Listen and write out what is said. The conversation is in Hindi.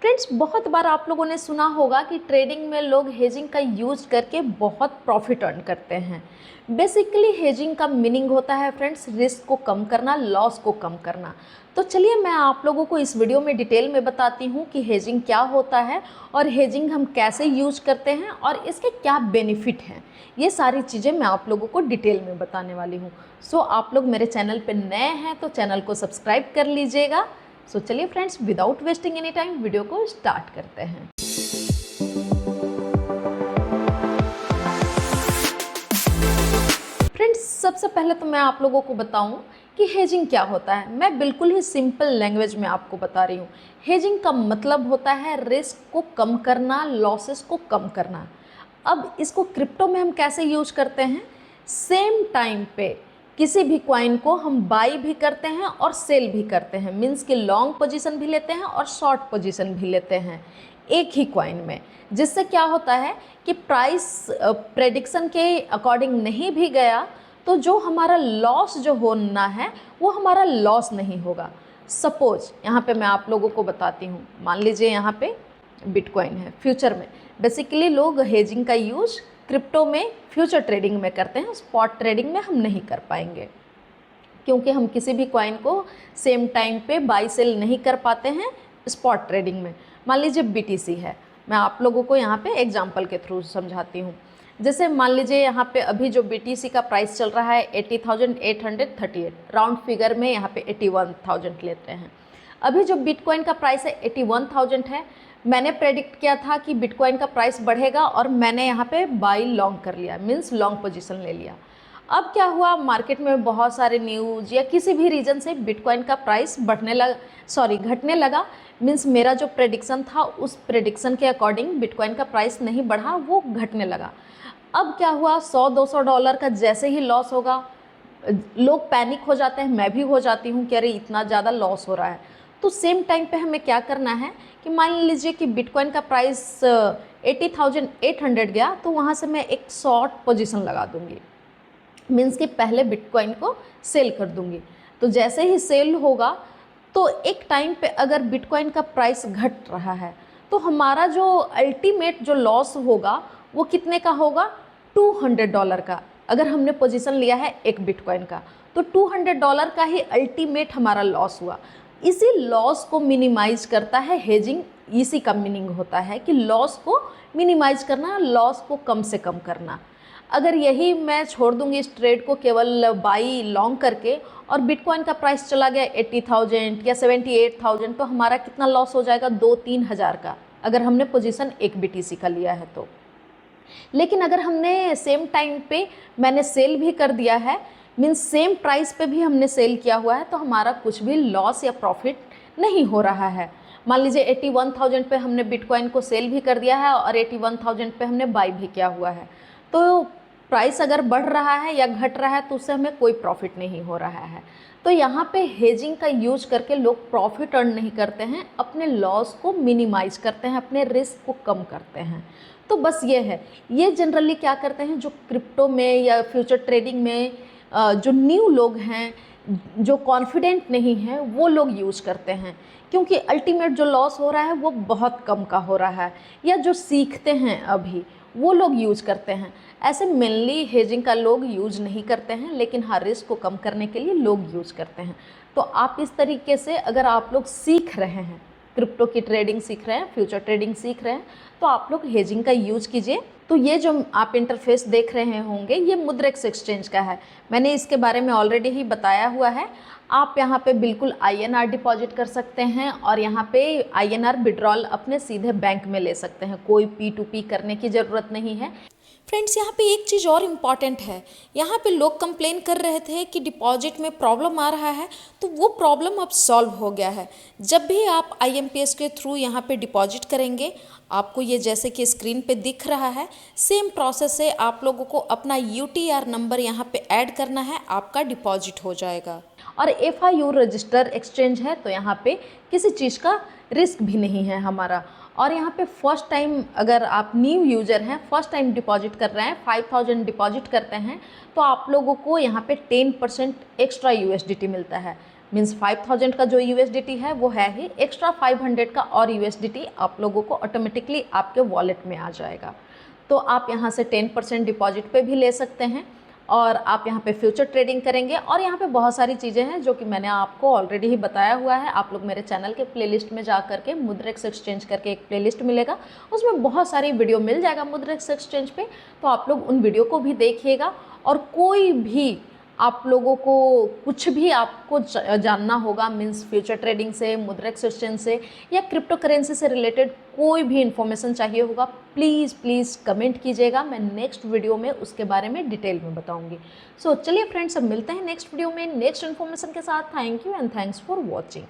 फ्रेंड्स, बहुत बार आप लोगों ने सुना होगा कि ट्रेडिंग में लोग हेजिंग का यूज करके बहुत प्रॉफिट अर्न करते हैं। बेसिकली हेजिंग का मीनिंग होता है फ्रेंड्स, रिस्क को कम करना, लॉस को कम करना। तो चलिए मैं आप लोगों को इस वीडियो में डिटेल में बताती हूँ कि हेजिंग क्या होता है और हेजिंग हम कैसे यूज करते हैं और इसके क्या बेनिफिट हैं। ये सारी चीज़ें मैं आप लोगों को डिटेल में बताने वाली हूँ। सो आप लोग मेरे चैनल पर नए हैं तो चैनल को सब्सक्राइब कर लीजिएगा। सो चलिए friends, without wasting any time video को स्टार्ट करते हैं। फ्रेंड्स, सबसे पहले तो मैं आप लोगों को बताऊं कि हेजिंग क्या होता है। मैं बिल्कुल ही सिंपल लैंग्वेज में आपको बता रही हूँ। हेजिंग का मतलब होता है रिस्क को कम करना, लॉसेस को कम करना। अब इसको क्रिप्टो में हम कैसे यूज करते हैं, सेम टाइम पे किसी भी कॉइन को हम बाई भी करते हैं और सेल भी करते हैं। मीन्स कि लॉन्ग पोजीशन भी लेते हैं और शॉर्ट पोजीशन भी लेते हैं एक ही कॉइन में। जिससे क्या होता है कि प्राइस प्रेडिक्शन के अकॉर्डिंग नहीं भी गया तो जो हमारा लॉस जो होना है वो हमारा लॉस नहीं होगा। सपोज यहाँ पे मैं आप लोगों को बताती हूँ। मान लीजिए यहाँ पे बिटकॉइन है। फ्यूचर में बेसिकली लोग हेजिंग का यूज क्रिप्टो में फ्यूचर ट्रेडिंग में करते हैं। स्पॉट ट्रेडिंग में हम नहीं कर पाएंगे क्योंकि हम किसी भी कॉइन को सेम टाइम पे बाई सेल नहीं कर पाते हैं स्पॉट ट्रेडिंग में। मान लीजिए BTC है, मैं आप लोगों को यहाँ पे एग्जांपल के थ्रू समझाती हूँ। जैसे मान लीजिए यहाँ पे अभी जो BTC का प्राइस चल रहा है 80,838, राउंड फिगर में यहाँ पे 81,000 लेते हैं। अभी जो बिटकॉइन का प्राइस है 81,000 है। मैंने प्रेडिक्ट किया था कि बिटकॉइन का प्राइस बढ़ेगा और मैंने यहाँ पे बाई लॉन्ग कर लिया, मीन्स लॉन्ग पोजीशन ले लिया। अब क्या हुआ, मार्केट में बहुत सारे न्यूज़ या किसी भी रीज़न से बिटकॉइन का प्राइस घटने लगा। मीन्स मेरा जो प्रेडिक्शन था उस प्रेडिक्शन के अकॉर्डिंग बिटकॉइन का प्राइस नहीं बढ़ा, वो घटने लगा। अब क्या हुआ, $100-200 का जैसे ही लॉस होगा लोग पैनिक हो जाते हैं, मैं भी हो जाती हूँ कि अरे इतना ज़्यादा लॉस हो रहा है। तो सेम टाइम पे हमें क्या करना है कि मान लीजिए कि बिटकॉइन का प्राइस 80,800 गया तो वहाँ से मैं एक शॉर्ट पोजीशन लगा दूँगी। मीन्स कि पहले बिटकॉइन को सेल कर दूँगी। तो जैसे ही सेल होगा तो एक टाइम पे अगर बिटकॉइन का प्राइस घट रहा है तो हमारा जो अल्टीमेट जो लॉस होगा वो कितने का होगा, $200 का। अगर हमने पोजीशन लिया है एक बिटकॉइन का तो $200 का ही अल्टीमेट हमारा लॉस हुआ। इसी लॉस को मिनिमाइज करता है हेजिंग। इसी का मीनिंग होता है कि लॉस को मिनिमाइज करना, लॉस को कम से कम करना। अगर यही मैं छोड़ दूंगी इस ट्रेड को केवल बाई लॉन्ग करके और बिटकॉइन का प्राइस चला गया 80,000 या 78,000 तो हमारा कितना लॉस हो जाएगा, 2-3 हज़ार का, अगर हमने पोजीशन एक BTC का लिया है तो। लेकिन अगर हमने सेम टाइम पे मैंने सेल भी कर दिया है, मीन्स सेम प्राइस पे भी हमने सेल किया हुआ है, तो हमारा कुछ भी लॉस या प्रॉफिट नहीं हो रहा है। मान लीजिए 81,000 पे हमने बिटकॉइन को सेल भी कर दिया है और 81,000 पे हमने बाई भी किया हुआ है। तो प्राइस अगर बढ़ रहा है या घट रहा है तो उससे हमें कोई प्रॉफिट नहीं हो रहा है। तो यहाँ पे हेजिंग का यूज करके लोग प्रॉफिट अर्न नहीं करते हैं, अपने लॉस को मिनिमाइज करते हैं, अपने रिस्क को कम करते हैं। तो बस ये है, ये जनरली क्या करते हैं जो क्रिप्टो में या फ्यूचर ट्रेडिंग में जो न्यू लोग हैं, जो कॉन्फिडेंट नहीं हैं, वो लोग यूज करते हैं। क्योंकि अल्टीमेट जो लॉस हो रहा है वो बहुत कम का हो रहा है, या जो सीखते हैं अभी वो लोग यूज करते हैं। ऐसे मेनली हेजिंग का लोग यूज नहीं करते हैं, लेकिन हाँ रिस्क को कम करने के लिए लोग यूज करते हैं। तो आप इस तरीके से अगर आप लोग सीख रहे हैं, क्रिप्टो की ट्रेडिंग सीख रहे हैं, फ्यूचर ट्रेडिंग सीख रहे हैं, तो आप लोग हेजिंग का यूज कीजिए। तो ये जो आप इंटरफेस देख रहे होंगे ये मुद्रेक्स एक्सचेंज का है। मैंने इसके बारे में ऑलरेडी ही बताया हुआ है। आप यहाँ पे बिल्कुल INR डिपॉजिट कर सकते हैं और यहाँ पे INR विड्रॉल अपने सीधे बैंक में ले सकते हैं, कोई P2P करने की ज़रूरत नहीं है। फ्रेंड्स, यहाँ पे एक चीज़ और इम्पॉर्टेंट है। यहाँ पे लोग कंप्लेन कर रहे थे कि डिपॉजिट में प्रॉब्लम आ रहा है, तो वो प्रॉब्लम अब सॉल्व हो गया है। जब भी आप IMPS के थ्रू यहाँ पे डिपॉजिट करेंगे, आपको ये जैसे कि स्क्रीन पे दिख रहा है, सेम प्रोसेस से आप लोगों को अपना UTR नंबर यहाँ पे ऐड करना है, आपका डिपॉजिट हो जाएगा। और FIU रजिस्टर एक्सचेंज है तो यहाँ पे किसी चीज़ का रिस्क भी नहीं है हमारा। और यहाँ पे फर्स्ट टाइम अगर आप न्यू यूज़र हैं, फर्स्ट टाइम डिपॉजिट कर रहे हैं, 5,000 डिपॉजिट करते हैं तो आप लोगों को यहाँ पे 10% एक्स्ट्रा USDT मिलता है। मीन्स 5000 का जो USDT है वो है ही, एक्स्ट्रा 500 का और USDT आप लोगों को ऑटोमेटिकली आपके वॉलेट में आ जाएगा। तो आप यहाँ से 10% डिपॉजिट पे भी ले सकते हैं और आप यहाँ पे फ्यूचर ट्रेडिंग करेंगे। और यहाँ पे बहुत सारी चीज़ें हैं जो कि मैंने आपको ऑलरेडी ही बताया हुआ है। आप लोग मेरे चैनल के प्लेलिस्ट में जा करके मुद्रेक्स एक्सचेंज करके एक प्लेलिस्ट मिलेगा, उसमें बहुत सारी वीडियो मिल जाएगा मुद्रेक्स एक्सचेंज पे, तो आप लोग उन वीडियो को भी देखिएगा। और कोई भी आप लोगों को कुछ भी आपको जानना होगा, मीन्स फ्यूचर ट्रेडिंग से, मुद्रेक्स एक्सचेंज से या क्रिप्टो करेंसी से रिलेटेड कोई भी इन्फॉर्मेशन चाहिए होगा, प्लीज़ कमेंट कीजिएगा। मैं नेक्स्ट वीडियो में उसके बारे में डिटेल में बताऊंगी। सो चलिए फ्रेंड्स, अब मिलते हैं नेक्स्ट वीडियो में नेक्स्ट इन्फॉर्मेशन के साथ। Thank you and thanks for watching.